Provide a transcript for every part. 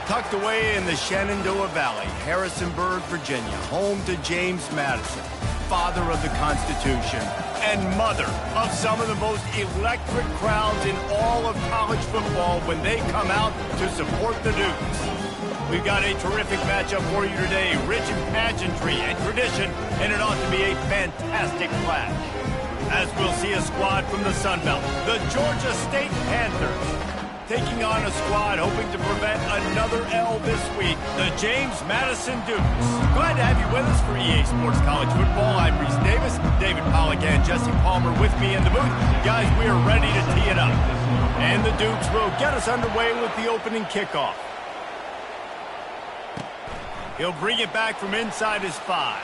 Tucked away in the Shenandoah Valley, Harrisonburg, Virginia, home to James Madison, father of the Constitution and mother of some of the most electric crowds in all of college football when they come out to support the Dukes. We've got a terrific matchup for you today, rich in pageantry and tradition, and it ought to be a fantastic clash. As we'll see a squad from the Sun Belt, the Georgia State Panthers, taking on a squad hoping to prevent another L this week, the James Madison Dukes. Glad to have you with us for EA Sports College Football. I'm Reese Davis, David Pollack and Jesse Palmer with me in the booth. Guys, we are ready to tee it up. And the Dukes will get us underway with the opening kickoff. He'll bring it back from inside his 5.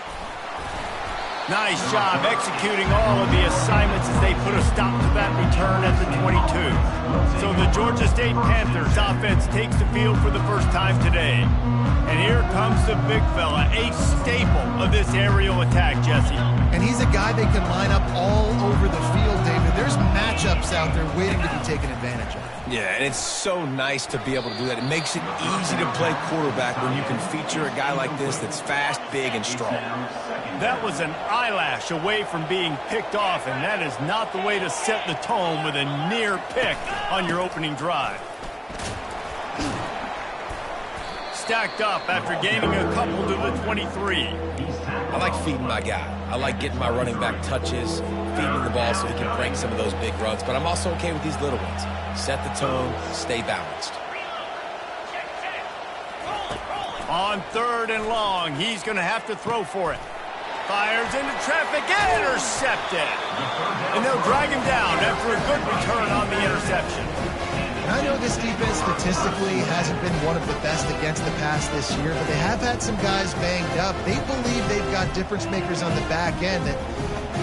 Nice job executing all of the assignments as they put a stop to that return at the 22. So the Georgia State Panthers offense takes the field for the first time today. And here comes the big fella, a staple of this aerial attack, Jesse. And he's a guy that can line up all over the field, David. There's matchups out there waiting to be taken advantage of. Yeah, and it's so nice to be able to do that. It makes it easy to play quarterback when you can feature a guy like this that's fast, big, and strong. That was an eyelash away from being picked off, and that is not the way to set the tone with a near pick on your opening drive. Stacked up after gaining a couple to the 23. I like feeding my guy. I like getting my running back touches, feeding the ball so he can break some of those big runs, but I'm also okay with these little ones. Set the tone, stay balanced. On 3rd and long, he's going to have to throw for it. Fires into traffic, intercepted. And they'll drag him down after a good return on the interception. I know this defense statistically hasn't been one of the best against the pass this year, but they have had some guys banged up. They believe they've got difference makers on the back end that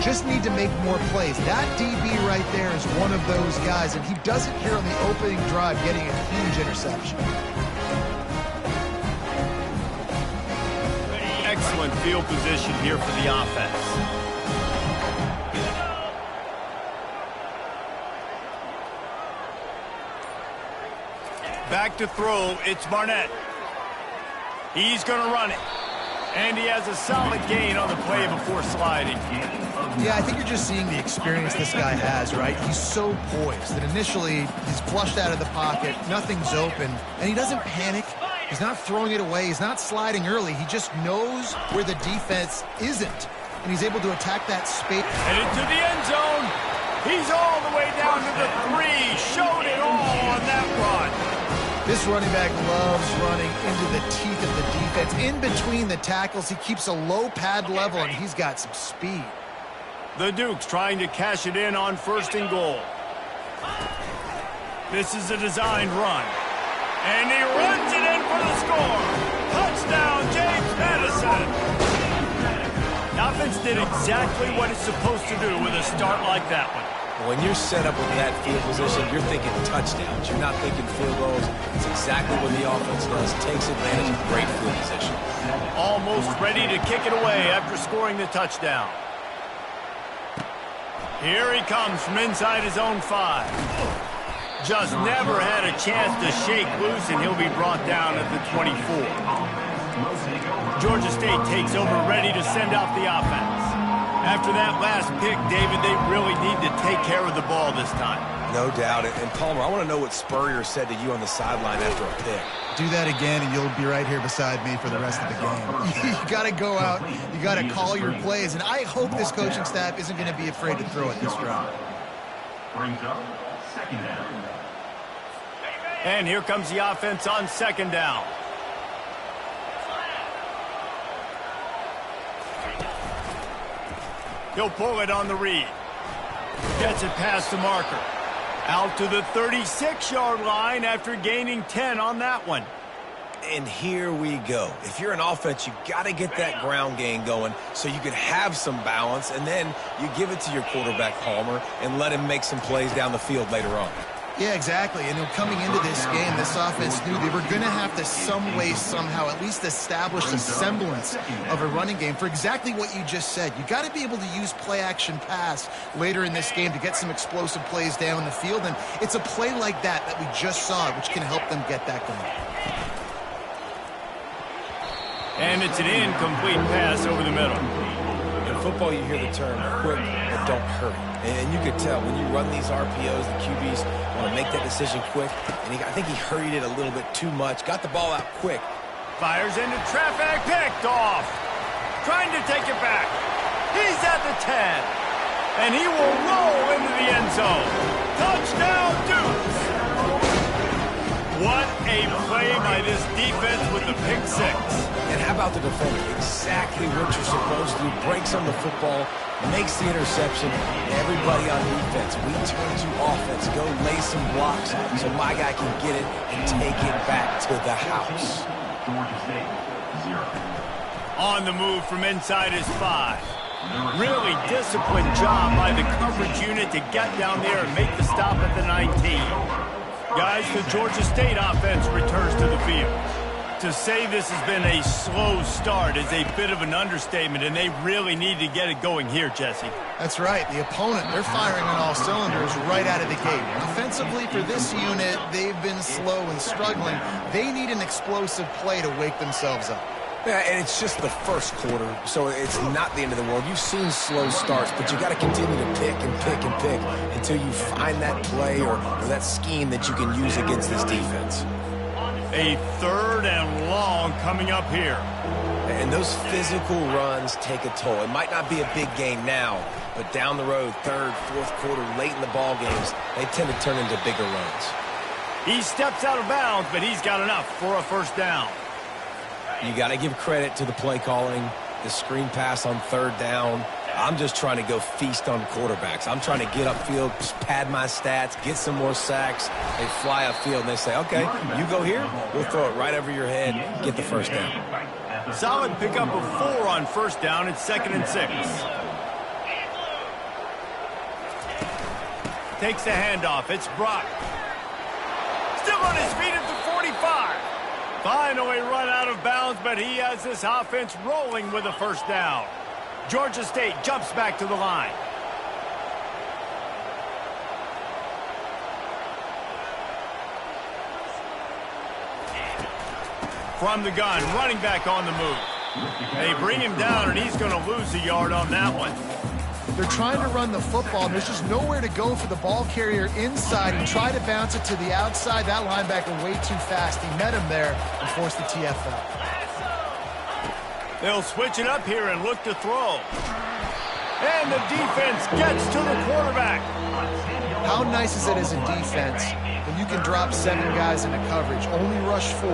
just need to make more plays. That DB right there is one of those guys, and he does it here on the opening drive, getting a huge interception. Excellent field position here for the offense. Back to throw, it's Barnett. He's going to run it. And he has a solid gain on the play before sliding. Yeah, I think you're just seeing the experience this guy has, right? He's so poised that initially he's flushed out of the pocket, nothing's open, and he doesn't panic. He's not throwing it away. He's not sliding early. He just knows where the defense isn't, and he's able to attack that space. Headed to the end zone. He's all the way down to the 3. Showed it all on that run. This running back loves running into the teeth of the defense. In between the tackles, he keeps a low pad level, and he's got some speed. The Dukes trying to cash it in on 1st and goal. This is a designed run. And he runs it in for the score. Touchdown, James Madison. The offense did exactly what it's supposed to do with a start like that one. When you're set up with that field position, you're thinking touchdowns. You're not thinking field goals. It's exactly what the offense does. Takes advantage of great field position. Almost ready to kick it away after scoring the touchdown. Here he comes from inside his own 5. Just never had a chance to shake loose, and he'll be brought down at the 24. Georgia State takes over, ready to send out the offense. After that last pick, David, they really need to take care of the ball this time. No doubt. And Palmer, I want to know what Spurrier said to you on the sideline after a pick. Do that again, and you'll be right here beside me for the rest of the game. You got to go out. You got to call your plays, and I hope this coaching staff isn't going to be afraid to throw it this drive. Brings up 2nd down. And here comes the offense on 2nd down. He'll pull it on the read. Gets it past the marker. Out to the 36-yard line after gaining 10 on that one. And here we go. If you're an offense, you got to get that ground game going so you can have some balance, and then you give it to your quarterback, Palmer, and let him make some plays down the field later on. Yeah, exactly. And coming into this game, this offense knew they were going to have to some way, somehow, at least establish a semblance of a running game for exactly what you just said. You got to be able to use play-action pass later in this game to get some explosive plays down the field. And it's a play like that that we just saw, which can help them get that going. And it's an incomplete pass over the middle. In football, you hear the term quick but don't hurry. And you can tell when you run these RPOs, the QBs want to make that decision quick. And I think he hurried it a little bit too much. Got the ball out quick. Fires into traffic, picked off. Trying to take it back. He's at the 10. And he will roll into the end zone. Touchdown, Dukes. What a play by this defense with the pick six. And how about the defender? Exactly what you're supposed to do. Breaks on the football, makes the interception. Everybody on defense, we turn to offense. Go lay some blocks so my guy can get it and take it back to the house. Georgia State, 0. On the move from inside his 5. Really disciplined job by the coverage unit to get down there and make the stop at the 19. Guys, the Georgia State offense returns to the field. To say this has been a slow start is a bit of an understatement, and they really need to get it going here, Jesse. That's right. The opponent, they're firing on all cylinders right out of the gate. Offensively, for this unit, they've been slow and struggling. They need an explosive play to wake themselves up. Yeah, and it's just the first quarter, so it's not the end of the world. You've seen slow starts, but you got to continue to pick and pick and pick until you find that play or that scheme that you can use against this defense. A 3rd and long coming up here. And those physical runs take a toll. It might not be a big game now, but down the road, 3rd, 4th quarter, late in the ball games, they tend to turn into bigger runs. He steps out of bounds, but he's got enough for a first down. You got to give credit to the play calling, the screen pass on 3rd down. I'm just trying to go feast on quarterbacks. I'm trying to get upfield, pad my stats, get some more sacks. They fly upfield, and they say, okay, you go here, we'll throw it right over your head, get the first down. Solid pickup of 4 on first down. It's 2nd and 6. Takes the handoff. It's Brock. Still on his feet at the 45. Finally run out of bounds, but he has this offense rolling with a first down. Georgia State jumps back to the line. From the gun, running back on the move. They bring him down, and he's going to lose a yard on that one. They're trying to run the football, and there's just nowhere to go for the ball carrier inside and try to bounce it to the outside. That linebacker way too fast. He met him there and forced the TFL. They'll switch it up here and look to throw. And the defense gets to the quarterback. How nice is it as a defense when you can drop 7 guys into coverage, only rush 4,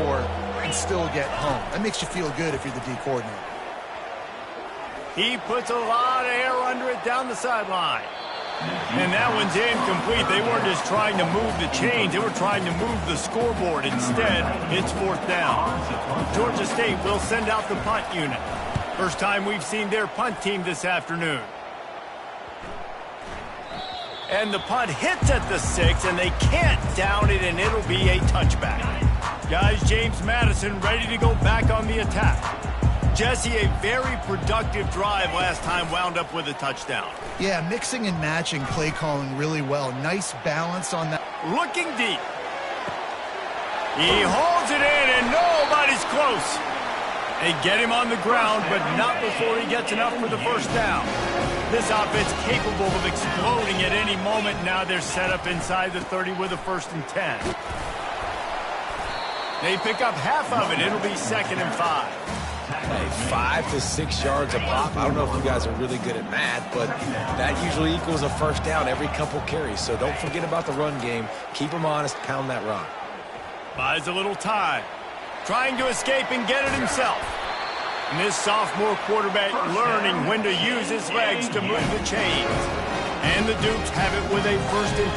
and still get home? That makes you feel good if you're the D coordinator. He puts a lot of air under it down the sideline. And that one's incomplete. They weren't just trying to move the chains. They were trying to move the scoreboard. Instead, it's 4th down. Georgia State will send out the punt unit. First time we've seen their punt team this afternoon. And the punt hits at the 6, and they can't down it, and it'll be a touchback. Guys, James Madison ready to go back on the attack. Jesse, a very productive drive last time wound up with a touchdown. Yeah, mixing and matching play calling really well. Nice balance on that. Looking deep. He holds it in, and nobody's close. They get him on the ground, but not before he gets enough for the first down. This offense capable of exploding at any moment. Now they're set up inside the 30 with a 1st and 10. They pick up half of it. It'll be 2nd and 5. Hey, 5 to 6 yards a pop. I don't know if you guys are really good at math, but that usually equals a first down every couple carries. So don't forget about the run game. Keep them honest. Pound that rock. Buys a little time. Trying to escape and get it himself. And this sophomore quarterback learning when to use his legs to move the chains. And the Dukes have it with a 1st and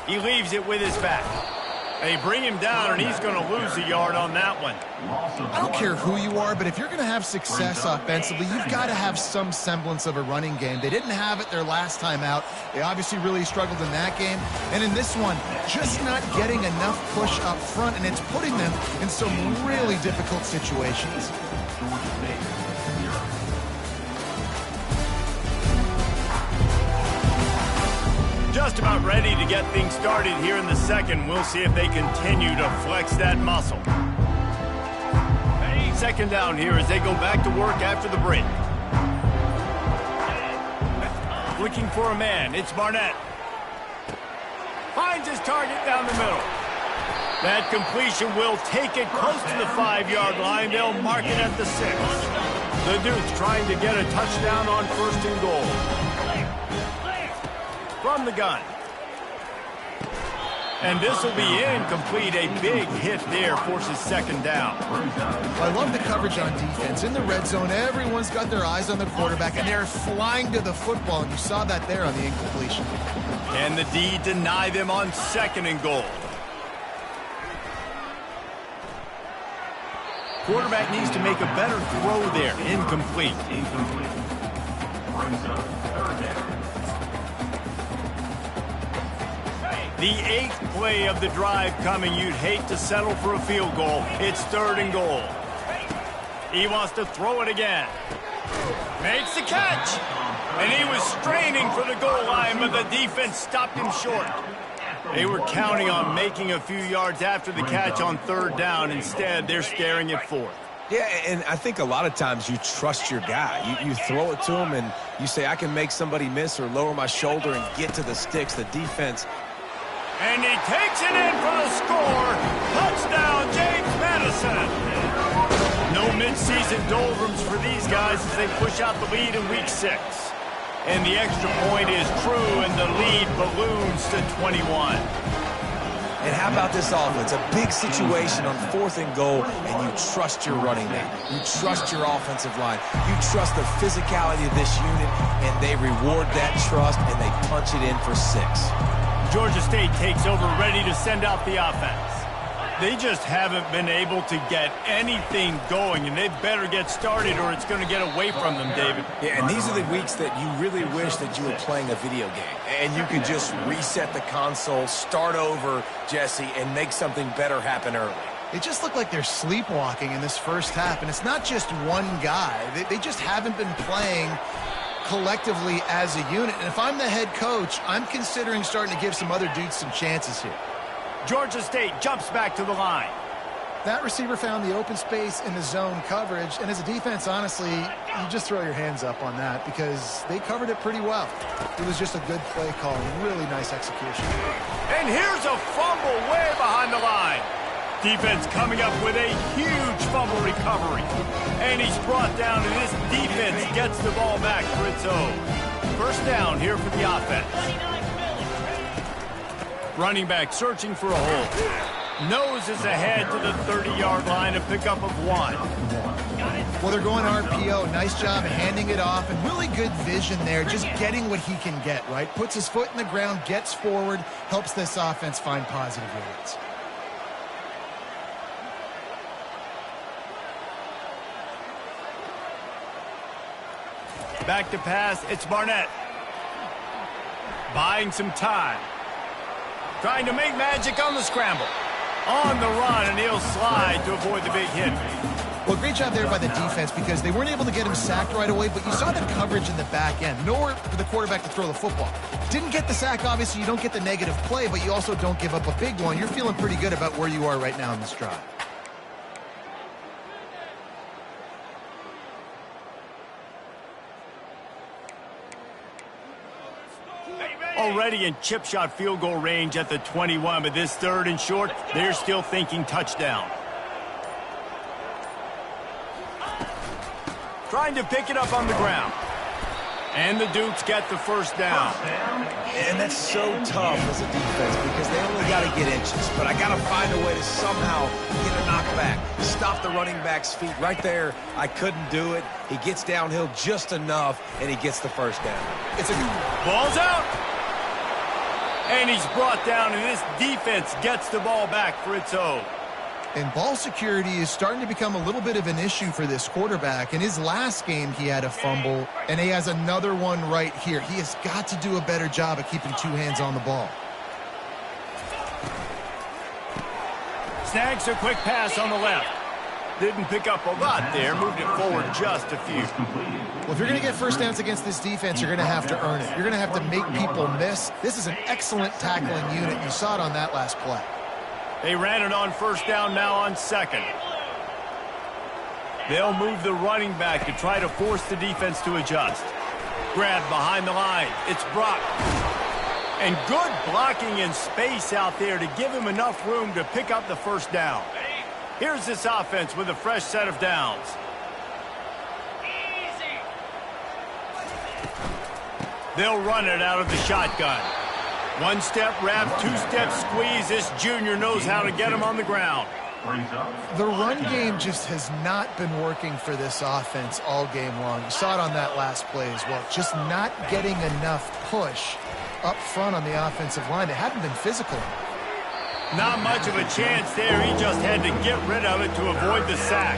10. He leaves it with his back. They bring him down, and he's going to lose a yard on that one. I don't care who you are, but if you're going to have success offensively, you've got to have some semblance of a running game. They didn't have it their last time out. They obviously really struggled in that game. And in this one, just not getting enough push up front, and it's putting them in some really difficult situations. Just about ready to get things started here in the second. We'll see if they continue to flex that muscle. second down here as they go back to work after the break. Looking for a man. It's Barnett. Finds his target down the middle. That completion will take it close to the 5-yard line. They'll mark it at the 6. The Dukes trying to get a touchdown on 1st and goal. From the gun. And this will be incomplete. A big hit there forces 2nd down. Well, I love the coverage on defense. In the red zone, everyone's got their eyes on the quarterback, and they're flying to the football, and you saw that there on the incompletion. And the D deny them on 2nd and goal. Quarterback needs to make a better throw there. Incomplete. The 8th play of the drive coming. You'd hate to settle for a field goal. It's 3rd and goal. He wants to throw it again. Makes the catch. And he was straining for the goal line, but the defense stopped him short. They were counting on making a few yards after the catch on 3rd down. Instead, they're staring at 4th. Yeah, and I think a lot of times you trust your guy. You throw it to him, and you say, I can make somebody miss or lower my shoulder and get to the sticks. The defense... And he takes it in for the score. Touchdown, James Madison. No midseason doldrums for these guys as they push out the lead in Week 6. And the extra point is true, and the lead balloons to 21. And how about this offense? A big situation on 4th and goal, and you trust your running back. You trust your offensive line. You trust the physicality of this unit, and they reward that trust, and they punch it in for 6. Georgia State takes over, ready to send out the offense. They just haven't been able to get anything going, and they better get started or it's going to get away from them, David. Yeah, and these are the weeks that you really wish that you were playing a video game, and you could just reset the console, start over, Jesse, and make something better happen early. They just look like they're sleepwalking in this first half, and it's not just one guy. They just haven't been playing collectively as a unit. And if I'm the head coach, I'm considering starting to give some other dudes some chances here. Georgia State jumps back to the line. That receiver found the open space in the zone coverage, and as a defense, honestly, you just throw your hands up on that because they covered it pretty well. It was just a good play call, really nice execution. And here's a fumble way behind the line. Defense coming up with a huge fumble recovery. And he's brought down, and this defense gets the ball back for its own. 1st down here for the offense. Running back searching for a hole. Noses ahead to the 30-yard line, a pickup of 1. Well, they're going RPO. Nice job handing it off, and really good vision there, just getting what he can get, right? Puts his foot in the ground, gets forward, helps this offense find positive yards. Back to pass, it's Barnett. Buying some time. Trying to make magic on the scramble. On the run, and he'll slide to avoid the big hit. Well, great job there by the defense because they weren't able to get him sacked right away, but you saw the coverage in the back end. Nowhere for the quarterback to throw the football. Didn't get the sack, obviously. You don't get the negative play, but you also don't give up a big one. You're feeling pretty good about where you are right now in this drive. Already in chip shot field goal range at the 21, but this 3rd and short, they're still thinking touchdown. Trying to pick it up on the ground. And the Dukes get the 1st down. And that's so tough as a defense because they only got to get inches. But I got to find a way to somehow get a knockback. Stop the running back's feet right there. I couldn't do it. He gets downhill just enough, and he gets the 1st down. It's a ball's out. And he's brought down, and this defense gets the ball back for its own. And ball security is starting to become a little bit of an issue for this quarterback. In his last game, he had a fumble, and he has another one right here. He has got to do a better job of keeping 2 hands on the ball. Snags a quick pass on the left. Didn't pick up a lot there, moved it forward just a few. Well, if you're going to get 1st downs against this defense, you're going to have to earn it. You're going to have to make people miss. This is an excellent tackling unit. You saw it on that last play. They ran it on 1st down, now on 2nd. They'll move the running back to try to force the defense to adjust. Grab behind the line. It's Brock. And good blocking in space out there to give him enough room to pick up the first down. Here's this offense with a fresh set of downs. They'll run it out of the shotgun. One-step wrap, two-step squeeze. This junior knows how to get him on the ground. The run game just has not been working for this offense all game long. You saw it on that last play as well. Just not getting enough push up front on the offensive line. They haven't been physical. Not much of a chance there. He just had to get rid of it to avoid the sack.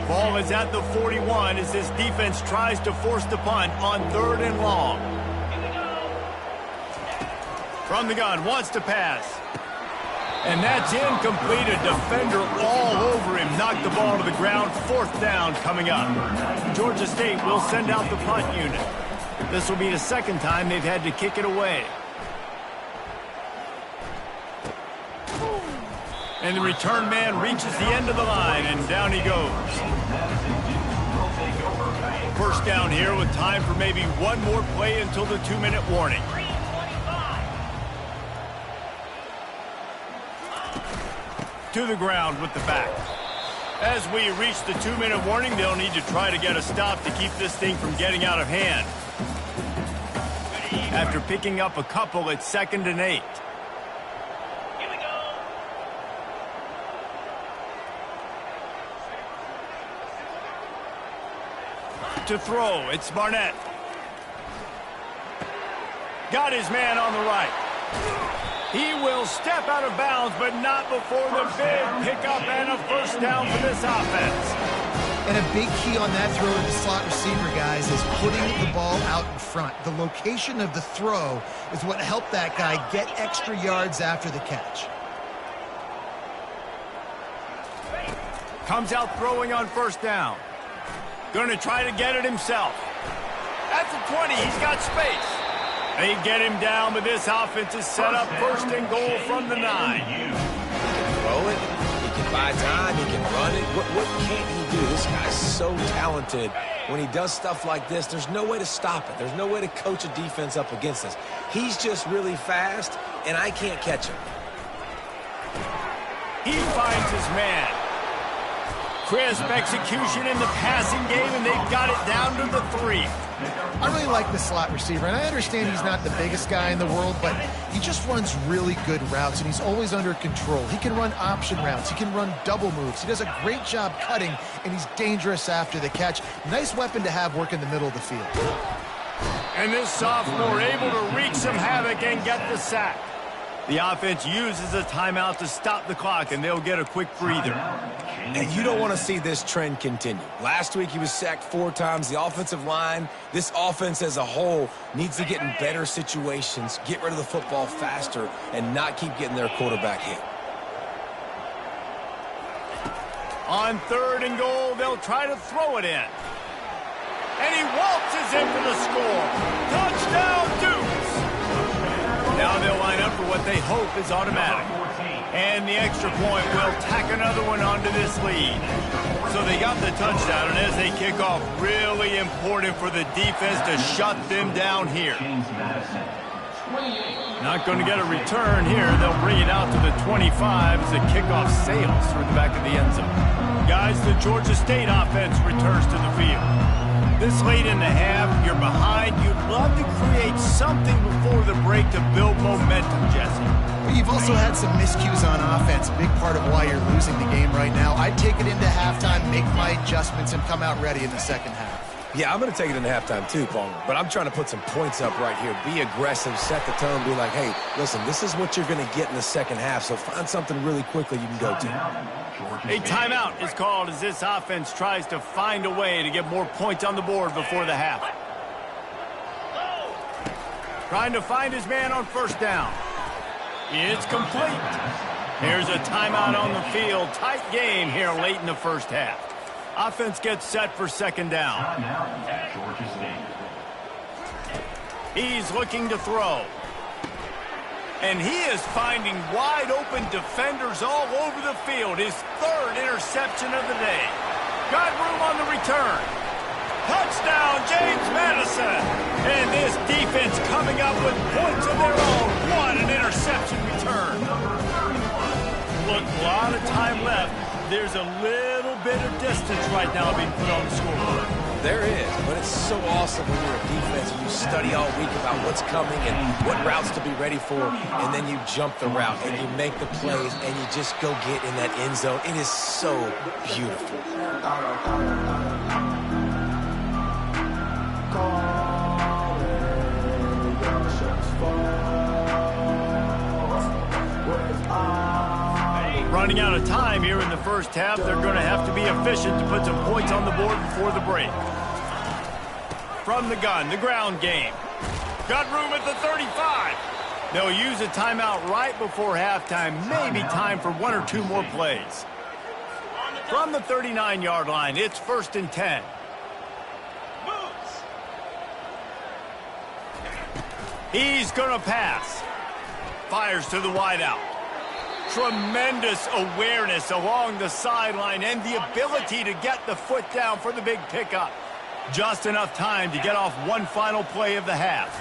Ball is at the 41 as this defense tries to force the punt on 3rd and long. From the gun, wants to pass. And that's incomplete. A defender all over him. Knocked the ball to the ground. 4th down coming up. Georgia State will send out the punt unit. This will be the 2nd time they've had to kick it away. And the return man reaches the end of the line, and down he goes. First down here with time for maybe one more play until the 2-minute warning. To the ground with the back. As we reach the 2-minute warning, they'll need to try to get a stop to keep this thing from getting out of hand. After picking up a couple, it's 2nd and 8. To throw, it's Barnett. Got his man on the right. He will step out of bounds, but not before the big pickup and a first down for this offense. And a big key on that throw to the slot receiver, guys, is putting the ball out in front. The location of the throw is what helped that guy get extra yards after the catch. Comes out throwing on first down. Going to try to get it himself. At the 20, he's got space. They get him down, but this offense is set up 1st and goal from the 9. He can throw it. He can buy time. He can run it. What can't he do? This guy's so talented. When he does stuff like this, there's no way to stop it. There's no way to coach a defense up against this. He's just really fast, and I can't catch him. He finds his man. Crisp execution in the passing game, and they've got it down to the 3. I really like the slot receiver, and I understand he's not the biggest guy in the world, but he just runs really good routes, and he's always under control. He can run option routes. He can run double moves. He does a great job cutting, and he's dangerous after the catch. Nice weapon to have work in the middle of the field. And this sophomore able to wreak some havoc and get the sack. The offense uses a timeout to stop the clock, and they'll get a quick breather. And you don't want to see this trend continue. Last week he was sacked 4 times. The offensive line, this offense as a whole, needs to get in better situations, get rid of the football faster, and not keep getting their quarterback hit. On 3rd and goal, they'll try to throw it in. And he waltzes in for the score. Touchdown, Dukes! Now they'll line up for what they hope is automatic. And the extra point will tack another one onto this lead. So they got the touchdown, and as they kick off, really important for the defense to shut them down here. Not going to get a return here. They'll bring it out to the 25 as the kickoff sails through the back of the end zone. Guys, the Georgia State offense returns to the field. This late in the half, you're behind. You'd love to create something before the break to build momentum, Jesse. But you've also had some miscues on offense, a big part of why you're losing the game right now. I'd take it into halftime, make my adjustments, and come out ready in the second half. Yeah, I'm going to take it into halftime too, Palmer. But I'm trying to put some points up right here. Be aggressive, set the tone, be like, hey, listen, this is what you're going to get in the second half, so find something really quickly you can go to. A timeout is called as this offense tries to find a way to get more points on the board before the half. Trying to find his man on first down. It's complete. Here's a timeout on the field. Tight game here late in the first half. Offense gets set for second down. He's looking to throw. And he is finding wide-open defenders all over the field. His third interception of the day. Got room on the return. Touchdown, James Madison. And this defense coming up with points of their own. What an interception return. Look, a lot of time left. There's a little bit of distance right now being put on the scoreboard. There is, but it's so awesome when you're a defense and you study all week about what's coming and what routes to be ready for, and then you jump the route and you make the plays and you just go get in that end zone. It is so beautiful. Running out of time here in the first half. They're going to have to be efficient to put some points on the board before the break. From the gun, the ground game. Got room at the 35. They'll use a timeout right before halftime. Maybe time for one or two more plays. From the 39-yard line, it's 1st and 10. He's going to pass. Fires to the wideout. Tremendous awareness along the sideline and the ability to get the foot down for the big pickup. Just enough time to get off one final play of the half.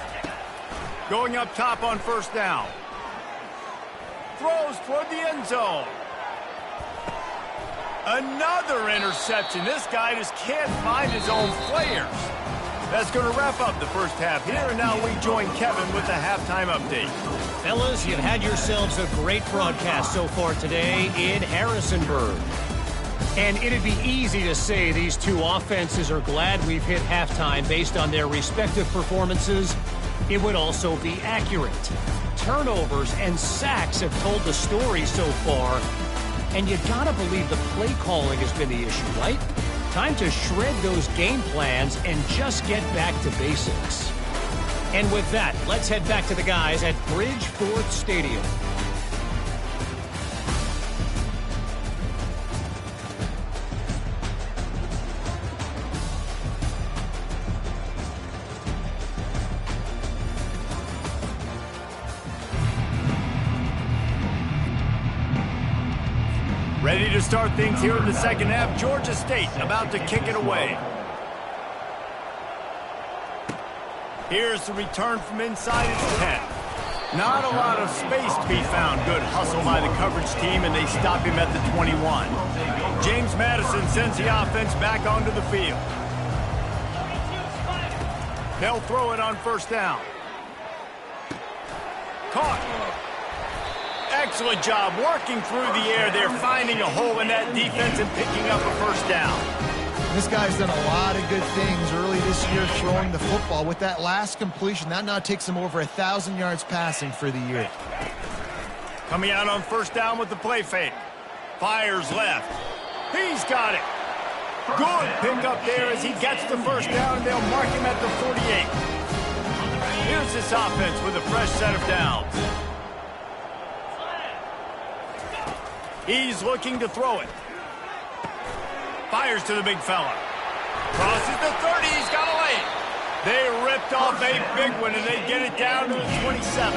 Going up top on 1st down. Throws toward the end zone. Another interception. This guy just can't find his own players. That's going to wrap up the first half here, and now we join Kevin with the halftime update. Fellas, you've had yourselves a great broadcast so far today in Harrisonburg. And it'd be easy to say these two offenses are glad we've hit halftime based on their respective performances. It would also be accurate. Turnovers and sacks have told the story so far. And you gotta believe the play calling has been the issue, right? Time to shred those game plans and just get back to basics. And with that, let's head back to the guys at Bridgeforth Stadium. Ready to start things here in the second half. Georgia State about to kick it away. Here's the return from inside its 10. Not a lot of space to be found. Good hustle by the coverage team, and they stop him at the 21. James Madison sends the offense back onto the field. They'll throw it on 1st down. Caught. Excellent job working through the air. They're finding a hole in that defense and picking up a 1st down. This guy's done a lot of good things early this year throwing the football. With that last completion, that now takes him over 1,000 yards passing for the year. Coming out on 1st down with the play fake. Fires left. He's got it. Good pickup there as he gets the 1st down, and they'll mark him at the 48. Here's this offense with a fresh set of downs. He's looking to throw it. Fires to the big fella. Crosses the 30. He's got a lane. They ripped off a big one, and they get it down to the 27.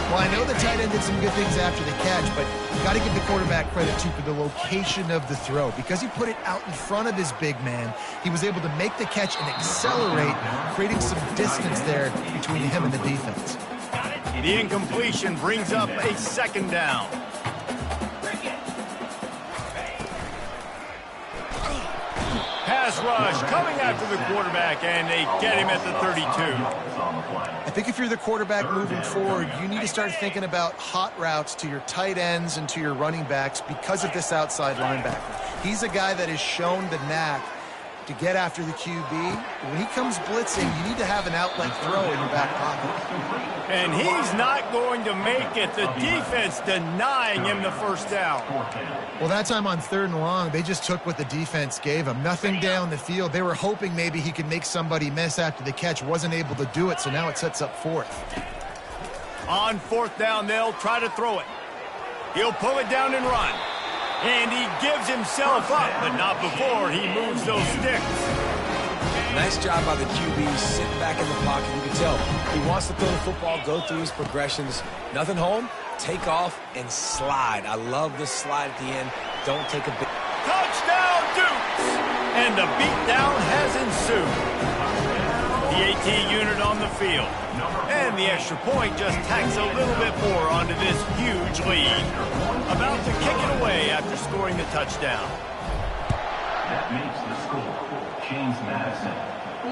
Well, I know the tight end did some good things after the catch, but you got to give the quarterback credit, too, for the location of the throw. Because he put it out in front of his big man, he was able to make the catch and accelerate, creating some distance there between him and the defense. The incompletion brings up a 2nd down. Pass rush coming after the quarterback, and they get him at the 32. I think if you're the quarterback moving forward, you need to start thinking about hot routes to your tight ends and to your running backs because of this outside linebacker. He's a guy that has shown the knack to get after the QB. When he comes blitzing, you need to have an outlet throw in your back pocket. And he's not going to make it. The defense denying him the 1st down. Well, that time on 3rd and long, they just took what the defense gave him. Nothing down the field. They were hoping maybe he could make somebody miss after the catch. Wasn't able to do it, so now it sets up 4th. On 4th down, they'll try to throw it. He'll pull it down and run. And he gives himself up, but not before he moves those sticks. Nice job by the QB sitting back in the pocket. You can tell he wants to throw the football, go through his progressions. Nothing home, take off, and slide. I love this slide at the end. Don't take a big... Touchdown, Dukes! And the beatdown has ensued. The AT unit on the field. And the extra point just tacks a little bit more onto this huge lead. About to kick it away after scoring the touchdown. That makes the score. James Madison,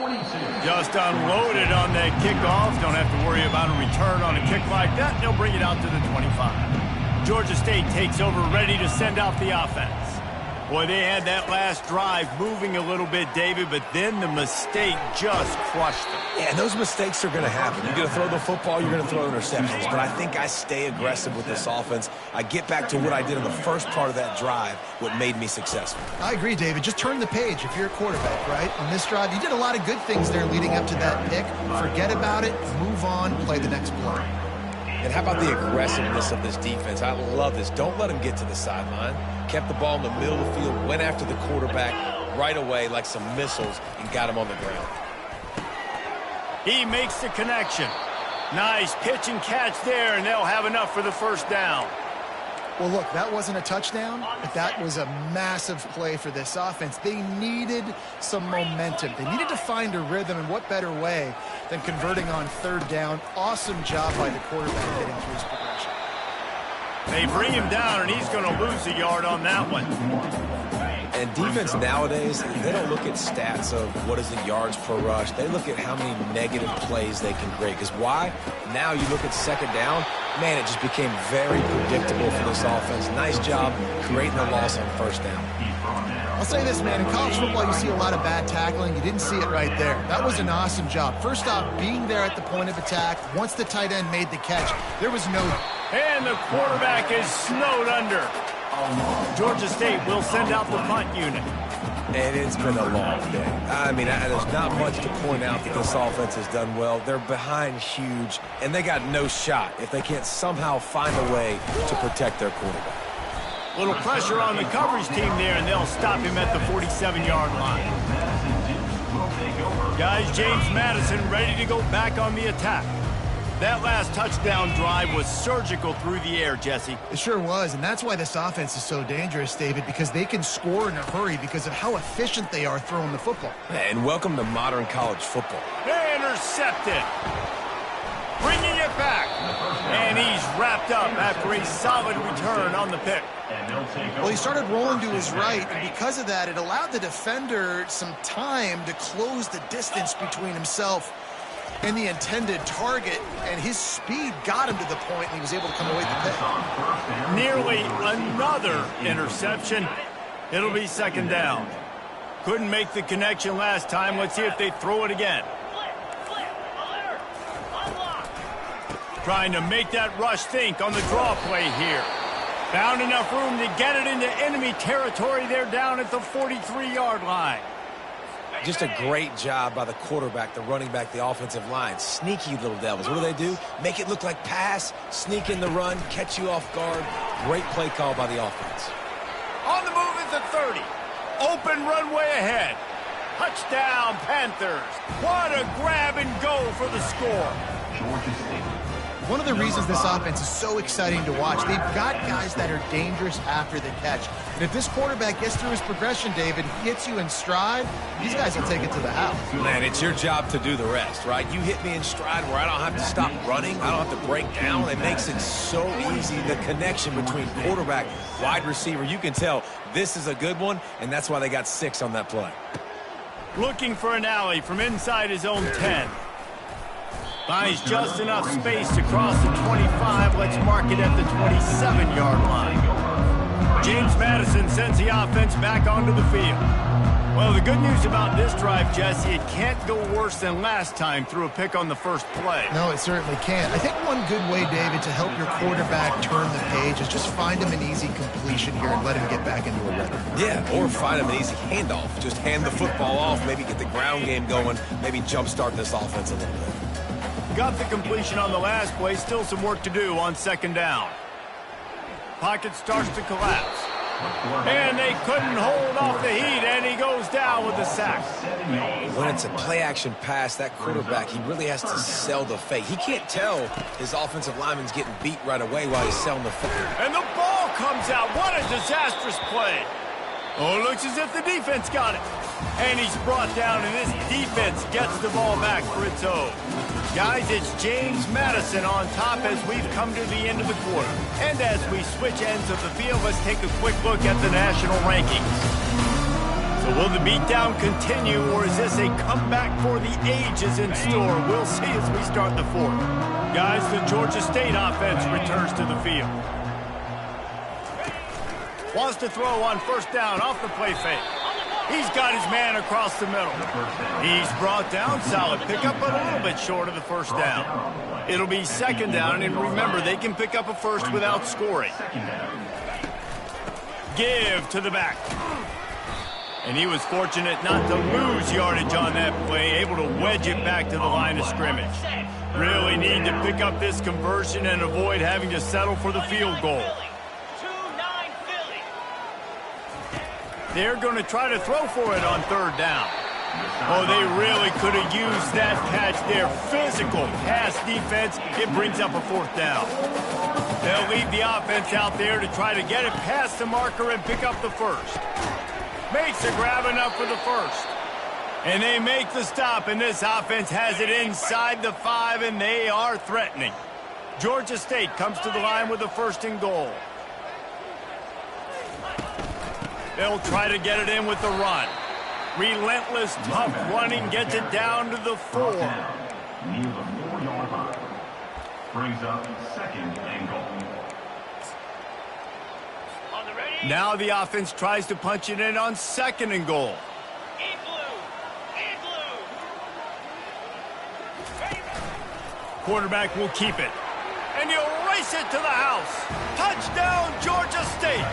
46. Just unloaded on that kickoff. Don't have to worry about a return on a kick like that. They'll bring it out to the 25. Georgia State takes over, ready to send out the offense. Boy, they had that last drive moving a little bit, David, but then the mistake just crushed them. Yeah, and those mistakes are going to happen. You're going to throw the football, you're going to throw interceptions. But I think I stay aggressive with this offense. I get back to what I did in the first part of that drive, what made me successful. I agree, David. Just turn the page if you're a quarterback, right? On this drive, you did a lot of good things there leading up to that pick. Forget about it, move on, play the next play. And how about the aggressiveness of this defense? I love this. Don't let them get to the sideline. Kept the ball in the middle of the field, went after the quarterback right away like some missiles and got him on the ground. He makes the connection. Nice pitch and catch there, and they'll have enough for the first down. Well, look, that wasn't a touchdown, but that was a massive play for this offense. They needed some momentum. They needed to find a rhythm, and what better way than converting on third down. Awesome job by the quarterback getting through his progression. They bring him down, and he's going to lose a yard on that one. And defense nowadays, they don't look at stats of what is the yards per rush. They look at how many negative plays they can create. Because why? Now you look at second down, man, it just became very predictable for this offense. Nice job creating a loss on first down. I'll say this, man, in college football you see a lot of bad tackling. You didn't see it right there. That was an awesome job. First off, being there at the point of attack. Once the tight end made the catch, there was no... And the quarterback is snowed under. Georgia State will send out the punt unit. And it's been a long day. I mean, there's not much to point out that this offense has done well. They're behind huge, and they got no shot if they can't somehow find a way to protect their quarterback. Little pressure on the coverage team there, and they'll stop him at the 47-yard line. Guys, James Madison ready to go back on the attack. That last touchdown drive was surgical through the air, Jesse. It sure was, and that's why this offense is so dangerous, David, because they can score in a hurry because of how efficient they are throwing the football. And welcome to modern college football. Intercepted. Bringing it back. And he's wrapped up after a solid return on the pick. Well, he started rolling to his right, and because of that, it allowed the defender some time to close the distance between himself and the intended target, and his speed got him to the point, and he was able to come away with the pick. Nearly another interception. It'll be second down. Couldn't make the connection last time. Let's see if they throw it again. Trying to make that rush think on the draw play here. Found enough room to get it into enemy territory. They're down at the 43-yard line. Just a great job by the quarterback, the running back, the offensive line. Sneaky little devils. What do? Make it look like pass, sneak in the run, catch you off guard. Great play call by the offense. On the move at the 30. Open runway ahead. Touchdown, Panthers. What a grab and go for the score. Georgia State. One of the reasons this offense is so exciting to watch, they've got guys that are dangerous after the catch. And if this quarterback gets through his progression, David, hits you in stride, these guys will take it to the house. Man, it's your job to do the rest, right? You hit me in stride where I don't have to stop running. I don't have to break down. It makes it so easy, the connection between quarterback, wide receiver. You can tell this is a good one, and that's why they got 6 on that play. Looking for an alley from inside his own 10. Finds just enough space to cross the 25. Let's mark it at the 27-yard line. James Madison sends the offense back onto the field. Well, the good news about this drive, Jesse, it can't go worse than last time through a pick on the first play. No, it certainly can't. I think one good way, David, to help your quarterback turn the page is just find him an easy completion here and let him get back into a rhythm. Yeah, or find him an easy handoff. Just hand the football off, maybe get the ground game going, maybe jumpstart this offense a little bit. Got the completion on the last play. Still some work to do on second down. Pocket starts to collapse. And they couldn't hold off the heat, and he goes down with the sack. When it's a play-action pass, that quarterback, he really has to sell the fake. He can't tell his offensive lineman's getting beat right away while he's selling the fake. And the ball comes out. What a disastrous play. Oh, looks as if the defense got it. And he's brought down, and this defense gets the ball back for its own. Guys, it's James Madison on top as we've come to the end of the quarter. And as we switch ends of the field, let's take a quick look at the national rankings. So will the beatdown continue, or is this a comeback for the ages in store? We'll see as we start the fourth. Guys, the Georgia State offense returns to the field. Wants to throw on first down off the play fake. He's got his man across the middle. He's brought down. Solid pickup, but a little bit short of the first down. It'll be second down, and remember, they can pick up a first without scoring. Give to the back. And he was fortunate not to lose yardage on that play, able to wedge it back to the line of scrimmage. Really need to pick up this conversion and avoid having to settle for the field goal. They're going to try to throw for it on third down. Oh, they really could have used that catch there. Physical pass defense. It brings up a fourth down. They'll leave the offense out there to try to get it past the marker and pick up the first. Makes a grab enough for the first. And they make the stop, and this offense has it inside the 5, and they are threatening. Georgia State comes to the line with a first and goal. They'll try to get it in with the run. Relentless, tough running gets it down to the 4. Near the 4-yard line. Brings up second and goal. Now the offense tries to punch it in on second and goal. Quarterback will keep it. And he'll race it to the house. Touchdown, Georgia State.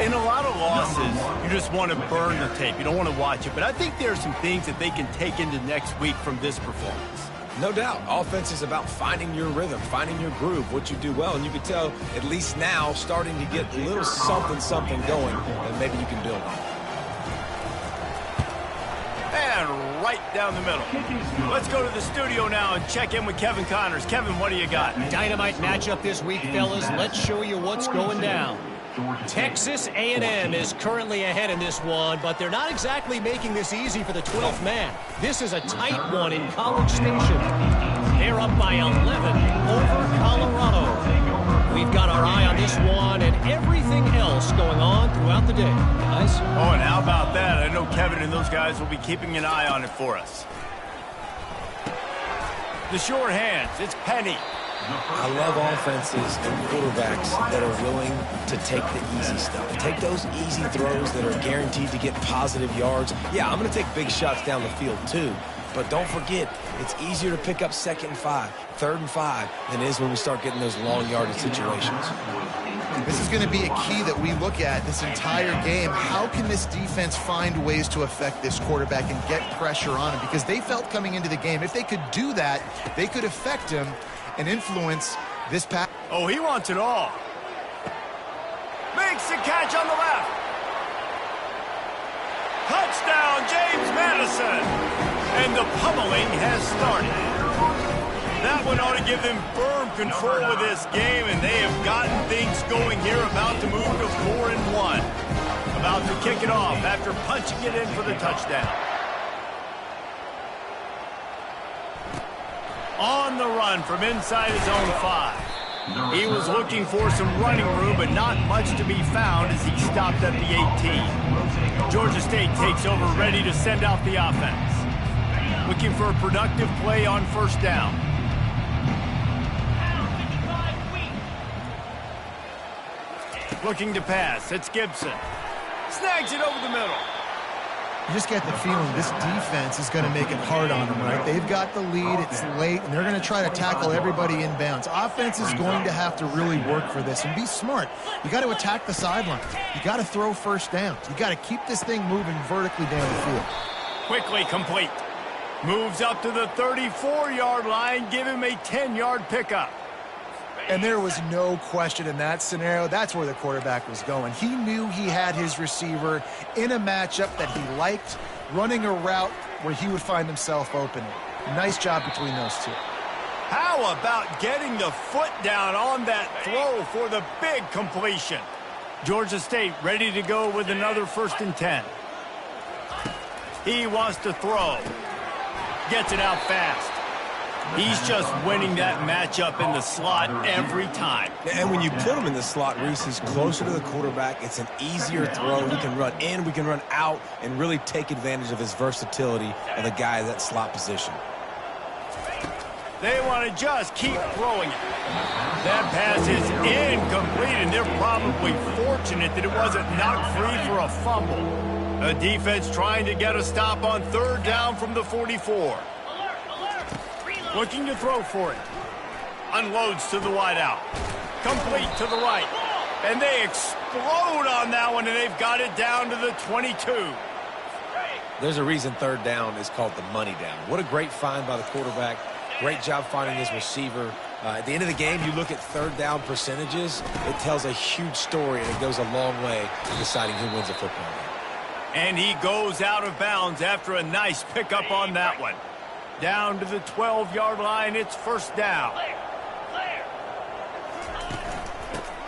In a lot of losses, you just want to burn the tape. You don't want to watch it. But I think there are some things that they can take into next week from this performance. No doubt. Offense is about finding your rhythm, finding your groove, what you do well. And you can tell, at least now, starting to get a little something going that maybe you can build on. And right down the middle. Let's go to the studio now and check in with Kevin Connors. Kevin, what do you got? Dynamite matchup this week, fellas. Let's show you what's going down. Texas A&M is currently ahead in this one, but they're not exactly making this easy for the 12th man. This is a tight one in College Station. They're up by 11 over Colorado. We've got our eye on this one and everything else going on throughout the day, guys. Oh, and how about that? I know Kevin and those guys will be keeping an eye on it for us. The short hands, it's Penny. I love offenses and quarterbacks that are willing to take the easy stuff. Take those easy throws that are guaranteed to get positive yards. Yeah, I'm going to take big shots down the field too. But don't forget, it's easier to pick up 2nd and 5, 3rd and 5 than it is when we start getting those long yardage situations. This is going to be a key that we look at this entire game. How can this defense find ways to affect this quarterback and get pressure on him? Because they felt coming into the game, if they could do that, they could affect him and influence this pass. Oh, he wants it all. Makes the catch on the left. Touchdown, James Madison. And the pummeling has started. That one ought to give them firm control of this game, and they have gotten things going here, about to move to 4-1. About to kick it off after punching it in for the touchdown. On the run from inside his own 5. He was looking for some running room, but not much to be found as he stopped at the 18. Georgia State takes over, ready to send out the offense. Looking for a productive play on first down. Looking to pass. It's Gibson. Snags it over the middle. You just get the feeling this defense is going to make it hard on them, right? They've got the lead, it's late, and they're going to try to tackle everybody in bounds. Offense is going to have to really work for this and be smart. You got to attack the sidelines. You got to throw first downs. You got to keep this thing moving vertically down the field. Quickly complete. Moves up to the 34-yard line. Give him a 10-yard pickup. And there was no question in that scenario. That's where the quarterback was going. He knew he had his receiver in a matchup that he liked, running a route where he would find himself open. Nice job between those two. How about getting the foot down on that throw for the big completion? Georgia State ready to go with another 1st and 10. He wants to throw. Gets it out fast. He's just winning that matchup in the slot every time. And when you put him in the slot, Reese, he's closer to the quarterback. It's an easier throw. We can run in, we can run out, and really take advantage of his versatility of the guy in that slot position. They want to just keep throwing it. That pass is incomplete, and they're probably fortunate that it wasn't knocked free for a fumble. The defense trying to get a stop on 3rd down from the 44. Looking to throw for it. Unloads to the wideout. Complete to the right. And they explode on that one, and they've got it down to the 22. There's a reason 3rd down is called the money down. What a great find by the quarterback. Great job finding his receiver. At the end of the game, you look at 3rd down percentages. It tells a huge story, and it goes a long way in deciding who wins a football game. And he goes out of bounds after a nice pickup on that one. Down to the 12-yard line, it's 1st down.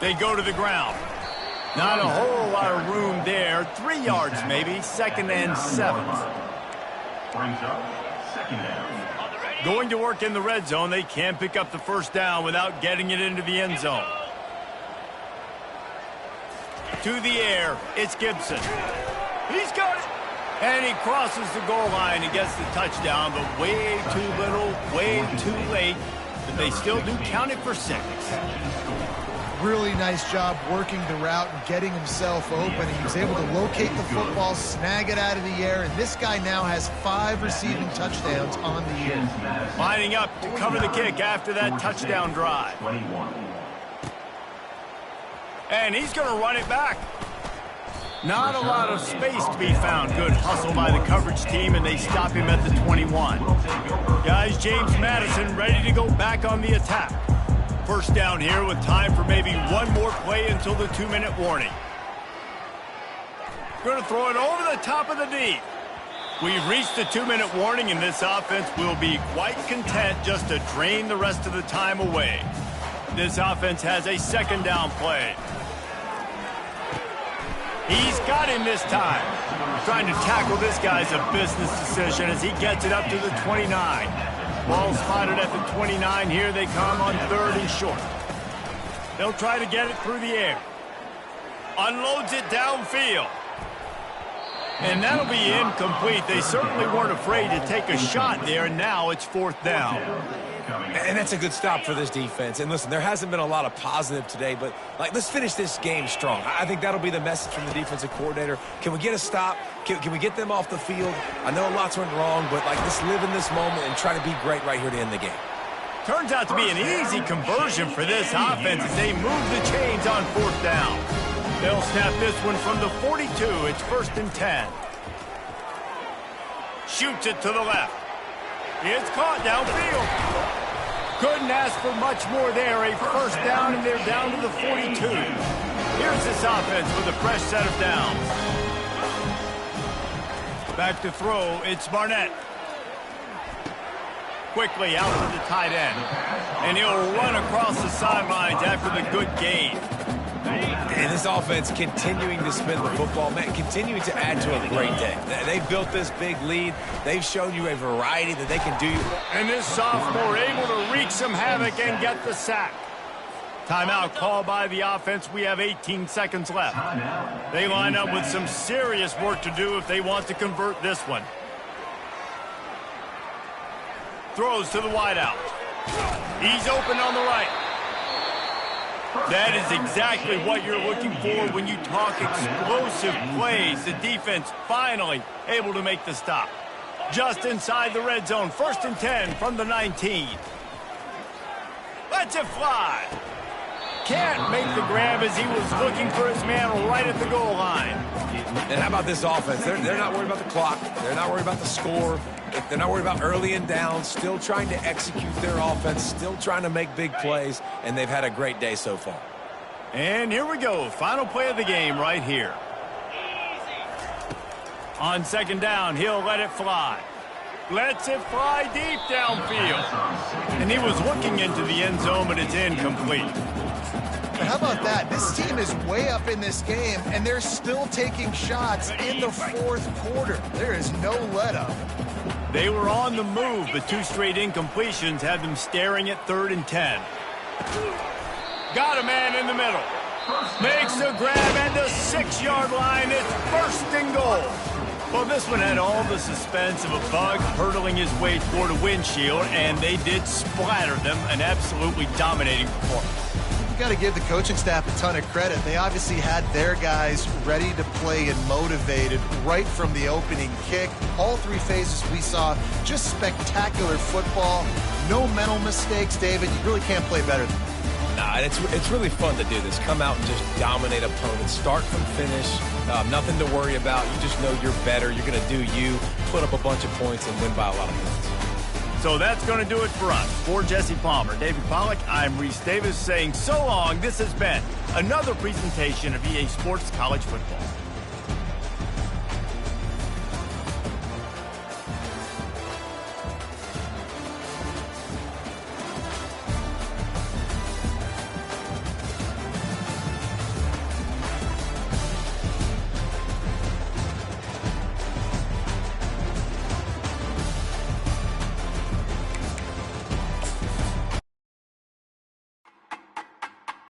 They go to the ground. Not a whole lot of room there. 3 yards maybe, 2nd and 7. Brings up 2nd down. Going to work in the red zone. They can't pick up the 1st down without getting it into the end zone. To the air, it's Gibson. He's got it. And he crosses the goal line and gets the touchdown, but way too little, way too late. But they still do count it for 6. Really nice job working the route and getting himself open. He was able to locate the football, snag it out of the air, and this guy now has 5 receiving touchdowns on the year. Lining up to cover the kick after that touchdown drive. 21. And he's going to run it back. Not a lot of space to be found. Good hustle by the coverage team, and they stop him at the 21. Guys, James Madison ready to go back on the attack. 1st down here with time for maybe one more play until the 2-minute warning. Going to throw it over the top of the D. We've reached the 2-minute warning, and this offense will be quite content just to drain the rest of the time away. This offense has a 2nd down play. He's got him this time. Trying to tackle this guy's a business decision as he gets it up to the 29. Ball spotted at the 29. Here they come on 3rd and short. They'll try to get it through the air. Unloads it downfield. And that'll be incomplete. They certainly weren't afraid to take a shot there. Now it's 4th down. And that's a good stop for this defense. And listen, there hasn't been a lot of positive today, but let's finish this game strong. I think that'll be the message from the defensive coordinator. Can we get a stop? Can we get them off the field? I know lots went wrong, but let's live in this moment and try to be great right here to end the game. Turns out to be an easy conversion for this offense as they move the chains on 4th down. They'll snap this one from the 42. It's 1st and 10. Shoots it to the left. It's caught downfield. Couldn't ask for much more there. A 1st down, and they're down to the 42. Here's this offense with a fresh set of downs. Back to throw, it's Barnett. Quickly out to the tight end. And he'll run across the sidelines after the good gain. And this offense continuing to spin the football, man, continuing to add to a great day. They've built this big lead. They've shown you a variety that they can do. And this sophomore able to wreak some havoc and get the sack. Timeout called by the offense. We have 18 seconds left. They line up with some serious work to do if they want to convert this one. Throws to the wideout. He's open on the right. That is exactly what you're looking for when you talk explosive plays. The defense finally able to make the stop. Just inside the red zone. 1st and 10 from the 19. Lets it fly. Can't make the grab as he was looking for his man right at the goal line. And how about this offense? They're not worried about the clock. They're not worried about the score. They're not worried about early and down. Still trying to execute their offense. Still trying to make big plays. And they've had a great day so far. And here we go. Final play of the game right here. On second down, he'll let it fly. Lets it fly deep downfield. And he was looking into the end zone, but it's incomplete. But how about that? This team is way up in this game, and they're still taking shots in the fourth quarter. There is no let-up. They were on the move, but 2 straight incompletions had them staring at 3rd and 10. Got a man in the middle. Makes a grab at the 6-yard line. It's 1st and goal. Well, this one had all the suspense of a bug hurtling his way toward a windshield, and they did splatter them, an absolutely dominating performance. You got to give the coaching staff a ton of credit. They obviously had their guys ready to play and motivated right from the opening kick. All 3 phases we saw, just spectacular football. No mental mistakes, David. You really can't play better than that. Nah, it's really fun to do this. Come out and just dominate opponents. Start from finish. Nothing to worry about. You just know you're better. You're going to do you, put up a bunch of points, and win by a lot of points. So that's going to do it for us. For Jesse Palmer, David Pollack, I'm Reese Davis saying so long. This has been another presentation of EA Sports College Football.